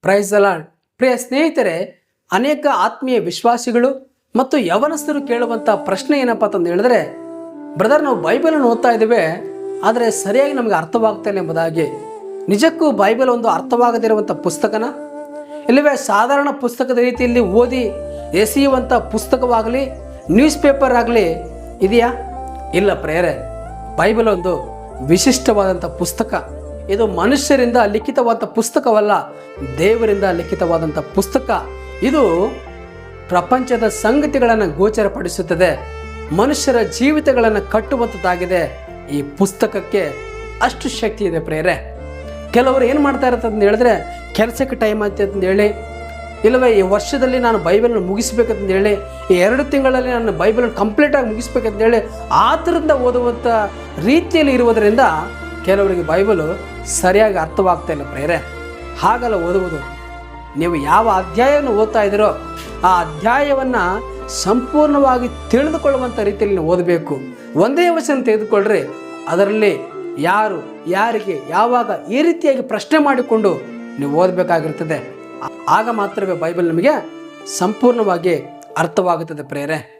Praise the lord. ಪ್ರಿಯ ಸ್ನೇಹಿತರೆ, ಅನೇಕ ಆತ್ಮೀಯ ವಿಶ್ವಾಸಿಗಳು ಮತ್ತು ಯವನಸ್ಥರು ಕೇಳುವಂಥ ಪ್ರಶ್ನೆ ಏನಪ್ಪ ಅಂತಂದು ಹೇಳಿದ್ರೆ, ಬ್ರದರ್ ನಾವು ಬೈಬಲನ್ನು ಓದ್ತಾ ಇದ್ದೇವೆ, ಆದರೆ ಸರಿಯಾಗಿ ನಮಗೆ ಅರ್ಥವಾಗ್ತಾ ಇಲ್ಲ ಎಂಬುದಾಗಿ. ನಿಜಕ್ಕೂ ಬೈಬಲ್ ಒಂದು ಅರ್ಥವಾಗದಿರುವಂಥ ಪುಸ್ತಕನ, ಇಲ್ಲವೇ ಸಾಧಾರಣ ಪುಸ್ತಕದ ರೀತಿಯಲ್ಲಿ ಓದಿ ಎಸೆಯುವಂಥ ಪುಸ್ತಕವಾಗಲಿ, ನ್ಯೂಸ್ ಪೇಪರ್ ಆಗಲಿ ಇದೆಯಾ? ಇಲ್ಲ ಪ್ರೇರೆ, ಬೈಬಲ್ ಒಂದು ವಿಶಿಷ್ಟವಾದಂಥ ಪುಸ್ತಕ. ಇದು ಮನುಷ್ಯರಿಂದ ಲಿಖಿತವಾದ ಪುಸ್ತಕವಲ್ಲ, ದೇವರಿಂದ ಲಿಖಿತವಾದಂಥ ಪುಸ್ತಕ. ಇದು ಪ್ರಪಂಚದ ಸಂಗತಿಗಳನ್ನು ಗೋಚರಪಡಿಸುತ್ತದೆ, ಮನುಷ್ಯರ ಜೀವಿತಗಳನ್ನು ಕಟ್ಟುವಂಥದ್ದಾಗಿದೆ. ಈ ಪುಸ್ತಕಕ್ಕೆ ಅಷ್ಟು ಶಕ್ತಿ ಇದೆ ಪ್ರೇರೆ. ಕೆಲವರು ಏನು ಮಾಡ್ತಾ ಇರುತ್ತೆ ಅಂತ ಹೇಳಿದ್ರೆ, ಕೆಲಸಕ್ಕೆ ಟೈಮ್ ಆಯ್ತು ಅಂತ ಹೇಳಿ, ಇಲ್ಲವೇ ಈ ವರ್ಷದಲ್ಲಿ ನಾನು ಬೈಬಲ್ನ ಮುಗಿಸ್ಬೇಕಂತ ಹೇಳಿ, ಈ 2 ತಿಂಗಳಲ್ಲಿ ನಾನು ಬೈಬಲ್ನ ಕಂಪ್ಲೀಟಾಗಿ ಮುಗಿಸ್ಬೇಕಂತ ಹೇಳಿ ಆತರಿಂದ ಓದುವಂಥ ರೀತಿಯಲ್ಲಿ ಇರುವುದರಿಂದ ಕೆಲವರಿಗೆ ಬೈಬಲು ಸರಿಯಾಗಿ ಅರ್ಥವಾಗ್ತಾ ಇಲ್ಲ ಪ್ರೇರೆ. ಹಾಗಲ್ಲ ಓದುವುದು. ನೀವು ಯಾವ ಅಧ್ಯಾಯವನ್ನು ಓದ್ತಾ ಇದ್ದೀರೋ ಆ ಅಧ್ಯಾಯವನ್ನು ಸಂಪೂರ್ಣವಾಗಿ ತಿಳಿದುಕೊಳ್ಳುವಂಥ ರೀತಿಯಲ್ಲಿ ನೀವು ಓದಬೇಕು. ಒಂದೇ ವಚನ ತೆಗೆದುಕೊಳ್ಳ್ರಿ, ಅದರಲ್ಲಿ ಯಾರು, ಯಾರಿಗೆ, ಯಾವಾಗ ಈ ರೀತಿಯಾಗಿ ಪ್ರಶ್ನೆ ಮಾಡಿಕೊಂಡು ನೀವು ಓದಬೇಕಾಗಿರ್ತದೆ. ಆಗ ಮಾತ್ರವೇ ಬೈಬಲ್ ನಮಗೆ ಸಂಪೂರ್ಣವಾಗಿ ಅರ್ಥವಾಗುತ್ತದೆ ಪ್ರೇರೆ.